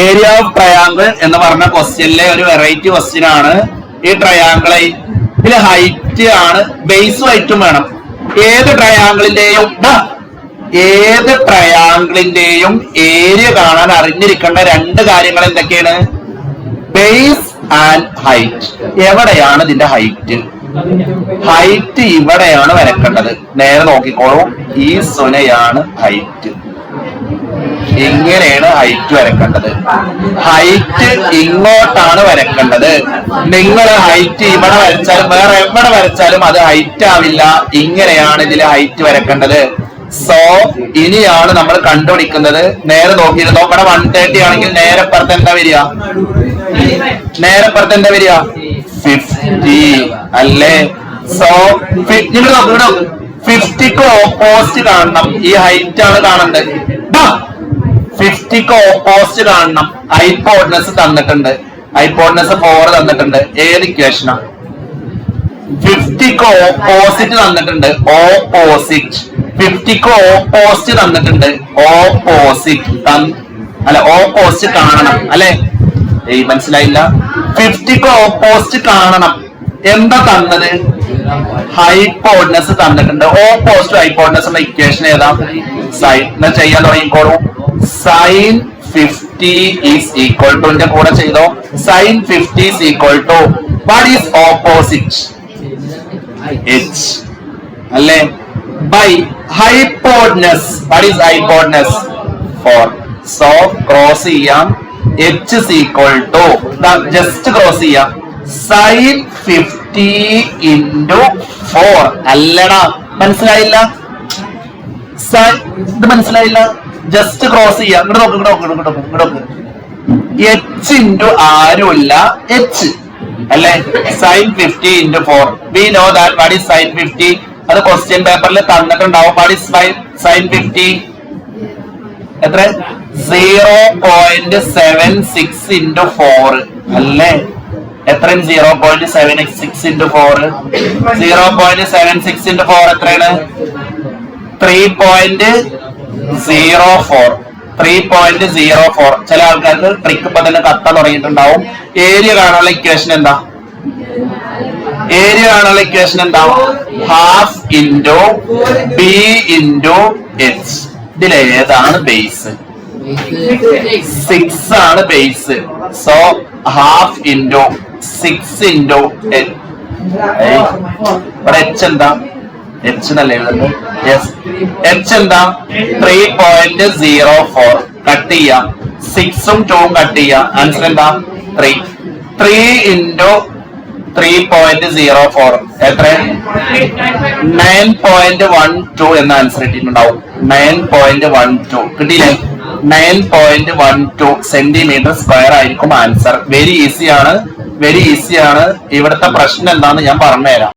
Area of triangle എന്ന് പറഞ്ഞ ക്വസ്റ്റ്യനിലെ ഒരു വെറൈറ്റി ക്വസ്റ്റ്യൻ ആണ് ഈ ട്രയാങ്കിളെ. ഇതിൽ ഹൈറ്റ് ആണ്, ബേസും ഹൈറ്റും വേണം. ഏത് ട്രയാങ്കിളിന്റെയും ഏരിയ കാണാൻ അറിഞ്ഞിരിക്കേണ്ട രണ്ട് കാര്യങ്ങൾ എന്തൊക്കെയാണ്? Base and height. എവിടെയാണ് ഇതിന്റെ ഹൈറ്റ്? ഹൈറ്റ് ഇവിടെയാണ് വരക്കേണ്ടത്. നേരെ നോക്കിക്കോളൂ, ഈ സുനയാണ് ഹൈറ്റ്. ഇങ്ങനെയാണ് ഹൈറ്റ് വരക്കേണ്ടത്. ഹൈറ്റ് ഇങ്ങോട്ടാണ് വരക്കേണ്ടത്. നിങ്ങൾ ഹൈറ്റ് ഇവിടെ വരച്ചാലും വേറെ എവിടെ വരച്ചാലും അത് ഹൈറ്റ് ആവില്ല. ഇങ്ങനെയാണ് ഇതിൽ ഹൈറ്റ് വരക്കേണ്ടത്. സോ ഇനിയാണ് നമ്മൾ കണ്ടുപിടിക്കുന്നത്. നേരെ നോക്കിയിരുന്നോ, ഇവിടെ 130 ആണെങ്കിൽ നേരെ പുറത്ത് എന്താ വരിക? 50 അല്ലേ? സോ 50ക്ക് ഓപ്പോസിറ്റ് കാണണം. ഈ ഹൈറ്റ് ആണ് കാണേണ്ടത്. 50ക്ക് ഓപ്പോസിറ്റ് കാണണം. ഹൈപ്പോട്ടനസ് തന്നിട്ടുണ്ട്, ഹൈപ്പോട്ടനസ് 4 തന്നിട്ടുണ്ട്. ഏത് ഇക്വേഷനാ? 50ക്ക് ഓപ്പോസിറ്റ് തന്നിട്ടുണ്ട്. ഓപ്പോസിറ്റ് 50ക്ക് ഓപ്പോസിറ്റ് തന്നിട്ടുണ്ട്. ഓപ്പോസിറ്റ് കാണണം അല്ലെ? മനസ്സിലായില്ല. 50ക്ക് ഓപ്പോസിറ്റ് കാണണം. എന്താ തന്നത്? ഹൈപ്പോട്ടനസ് തന്നിട്ടുണ്ട്. ഓപ്പോസിറ്റ് ഹൈപ്പോട്ടനസ് ഇക്വേഷൻ ഏതാ? സൈൻ. എന്നാ ചെയ്യാൻ തുടങ്ങിക്കോളൂ. സൈൻ 50 ഈസ് ഈക്വൽ ടു, ന്റെ കൂടെ ചെയ്തോ, sine 50 is equal to what is opposite? H അല്ലേ? By hypotenuse. What is hypotenuse? 4. So cross ചെയ്യാം. H is equal to, just cross ചെയ്യാം, സൈൻ 50 into 4 അല്ലടാ. മനസ്സിലായില്ല? ഇത് മനസ്സിലായില്ല? ജസ്റ്റ് ക്രോസ് ചെയ്യാം. ഇങ്ങോട്ട് നോക്ക്. എച്ച് ഇൻറ്റു ആരുമില്ല, എച്ച് അല്ലെ? Sine 50 into 4. We know that what is sine 50. അത് ക്വസ്റ്റ്യൻ പേപ്പറിൽ തന്നിട്ടുണ്ടാവും. What is sine 50? എത്ര? 0.76 into 4 അല്ലേ? എത്രയും 0.76 into 4. 0.76 into 4 എത്രയാണ്? 3.04. 3.04. ചില ആൾക്കാർക്ക് ട്രിക്ക് ഇപ്പൊ തന്നെ കത്താൻ തുടങ്ങിയിട്ടുണ്ടാവും. ഏരിയ കാണാനുള്ള ഇക്വേഷൻ എന്താ? Half into B into H. ഇതിലേതാണ് ബേസ്? 6 ആണ് base. So half into 6 into H. ഇവിടെ എച്ച് എന്താ? എച്ച് എന്നല്ലേ എഴുതുന്നത്? യെസ്. എച്ച് എന്താ? 3.04. കട്ട് ചെയ്യാം. 6ഉം 2ഉം കട്ട് ചെയ്യാം. ആൻസർ എന്താ? 3. 3 ഇൻറ്റു 3.04 എത്ര? 9.12 എന്ന ആൻസർ ഇട്ടിട്ടുണ്ടാവും. 9.12 കിട്ടിയില്ലേ? 9.12 സെന്റിമീറ്റർ സ്ക്വയർ ആയിരിക്കും ആൻസർ. വെരി ഈസി ആണ്. ഇവിടുത്തെ പ്രശ്നം എന്താന്ന് ഞാൻ പറഞ്ഞുതരാം.